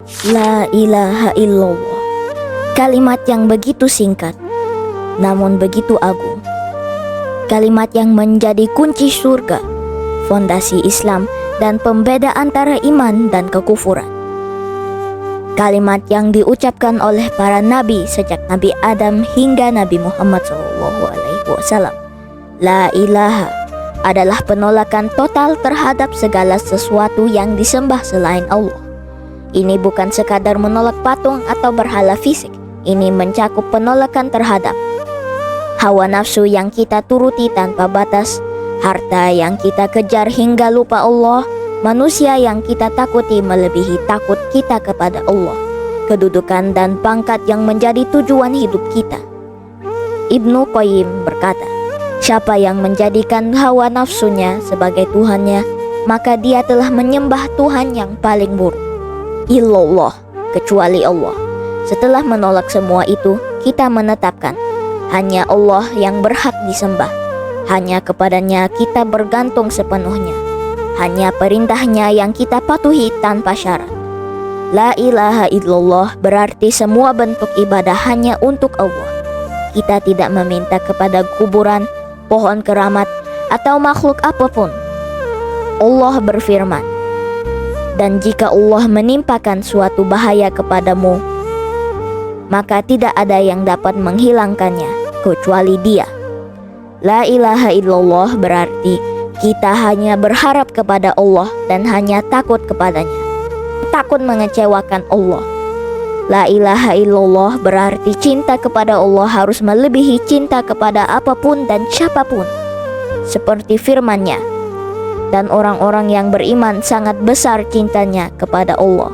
La ilaha illallah. Kalimat yang begitu singkat, namun begitu agung. Kalimat yang menjadi kunci surga, fondasi Islam, dan pembeda antara iman dan kekufuran. Kalimat yang diucapkan oleh para nabi sejak Nabi Adam hingga Nabi Muhammad SAW. La ilaha adalah penolakan total terhadap segala sesuatu yang disembah selain Allah. Ini bukan sekadar menolak patung atau berhala fisik. Ini mencakup penolakan terhadap hawa nafsu yang kita turuti tanpa batas, harta yang kita kejar hingga lupa Allah, manusia yang kita takuti melebihi takut kita kepada Allah, kedudukan dan pangkat yang menjadi tujuan hidup kita. Ibnu Qayyim berkata, siapa yang menjadikan hawa nafsunya sebagai Tuhannya, maka dia telah menyembah Tuhan yang paling buruk. Illallah, kecuali Allah. Setelah menolak semua itu, kita menetapkan hanya Allah yang berhak disembah. Hanya kepadanya kita bergantung sepenuhnya. Hanya perintahnya yang kita patuhi tanpa syarat. La ilaha illallah berarti semua bentuk ibadah hanya untuk Allah. Kita tidak meminta kepada kuburan, pohon keramat, atau makhluk apapun. Allah berfirman, dan jika Allah menimpakan suatu bahaya kepadamu, maka tidak ada yang dapat menghilangkannya kecuali Dia. La ilaha illallah berarti kita hanya berharap kepada Allah dan hanya takut kepadanya, takut mengecewakan Allah. La ilaha illallah berarti cinta kepada Allah harus melebihi cinta kepada apapun dan siapapun. Seperti firman-Nya, dan orang-orang yang beriman sangat besar cintanya kepada Allah.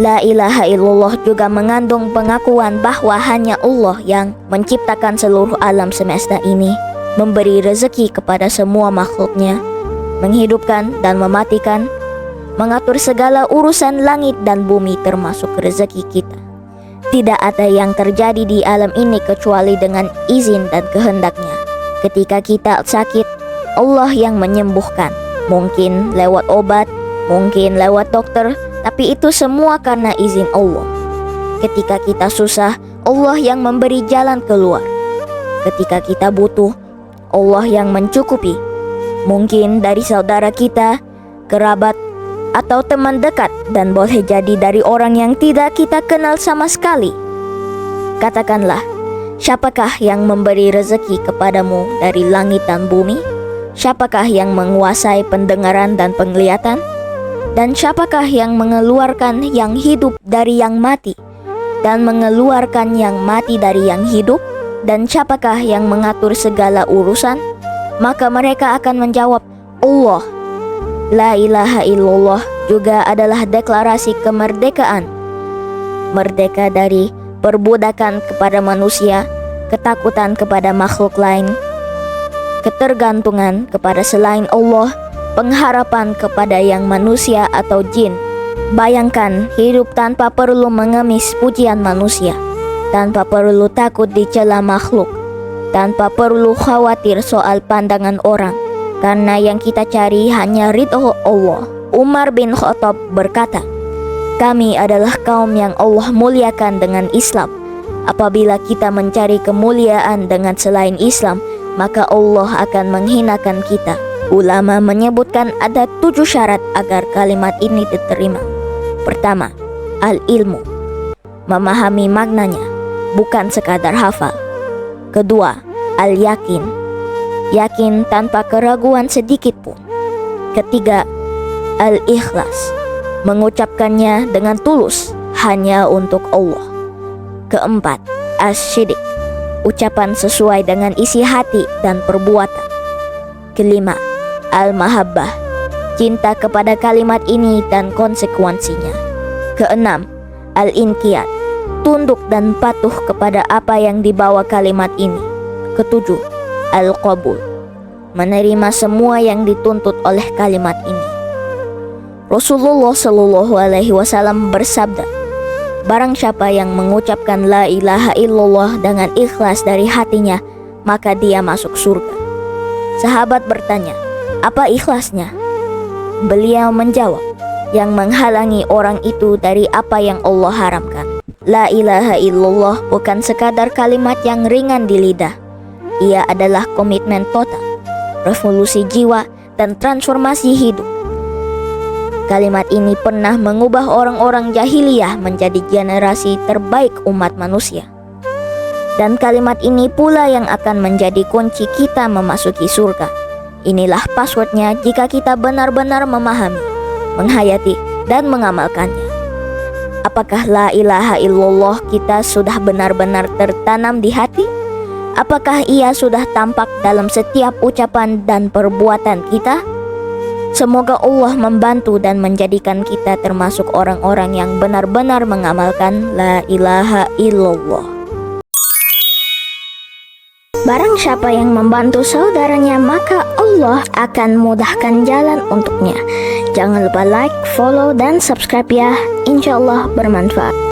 La ilaha illallah juga mengandung pengakuan bahwa hanya Allah yang menciptakan seluruh alam semesta ini, memberi rezeki kepada semua makhluknya, menghidupkan dan mematikan, mengatur segala urusan langit dan bumi termasuk rezeki kita. Tidak ada yang terjadi di alam ini kecuali dengan izin dan kehendak-Nya. Ketika kita sakit, Allah yang menyembuhkan. Mungkin lewat obat, mungkin lewat dokter, tapi itu semua karena izin Allah. Ketika kita susah, Allah yang memberi jalan keluar. Ketika kita butuh, Allah yang mencukupi. Mungkin dari saudara kita, kerabat, atau teman dekat, dan boleh jadi dari orang yang tidak kita kenal sama sekali. Katakanlah, siapakah yang memberi rezeki kepadamu dari langit dan bumi? Siapakah yang menguasai pendengaran dan penglihatan? Dan siapakah yang mengeluarkan yang hidup dari yang mati, dan mengeluarkan yang mati dari yang hidup? Dan siapakah yang mengatur segala urusan? Maka mereka akan menjawab, Allah. La ilaha illallah juga adalah deklarasi kemerdekaan. Merdeka dari perbudakan kepada manusia, ketakutan kepada makhluk lain, ketergantungan kepada selain Allah, pengharapan kepada yang manusia atau jin. Bayangkan hidup tanpa perlu mengemis pujian manusia, tanpa perlu takut dicela makhluk, tanpa perlu khawatir soal pandangan orang, karena yang kita cari hanya ridho Allah. Umar bin Khattab berkata, kami adalah kaum yang Allah muliakan dengan Islam. Apabila kita mencari kemuliaan dengan selain Islam, maka Allah akan menghinakan kita. Ulama menyebutkan ada 7 syarat agar kalimat ini diterima. Pertama, al-ilmu, memahami maknanya, bukan sekadar hafal. Kedua, al-yakin, yakin tanpa keraguan sedikit pun. Ketiga, al-ikhlas, mengucapkannya dengan tulus hanya untuk Allah. Keempat, as-syidik, ucapan sesuai dengan isi hati dan perbuatan. Kelima, al-mahabbah, cinta kepada kalimat ini dan konsekuensinya. Keenam, al-inqiyad, tunduk dan patuh kepada apa yang dibawa kalimat ini. Ketujuh, al-qabul, menerima semua yang dituntut oleh kalimat ini. Rasulullah SAW bersabda, barang siapa yang mengucapkan la ilaha illallah dengan ikhlas dari hatinya, maka dia masuk surga. Sahabat bertanya, apa ikhlasnya? Beliau menjawab, yang menghalangi orang itu dari apa yang Allah haramkan. La ilaha illallah bukan sekadar kalimat yang ringan di lidah. Ia adalah komitmen total, revolusi jiwa, dan transformasi hidup. Kalimat ini pernah mengubah orang-orang jahiliyah menjadi generasi terbaik umat manusia. Dan kalimat ini pula yang akan menjadi kunci kita memasuki surga. Inilah passwordnya jika kita benar-benar memahami, menghayati, dan mengamalkannya. Apakah la ilaha illallah kita sudah benar-benar tertanam di hati? Apakah ia sudah tampak dalam setiap ucapan dan perbuatan kita? Semoga Allah membantu dan menjadikan kita termasuk orang-orang yang benar-benar mengamalkan la ilaha illallah. Barang siapa yang membantu saudaranya, maka Allah akan mudahkan jalan untuknya. Jangan lupa like, follow, dan subscribe ya. Insya Allah bermanfaat.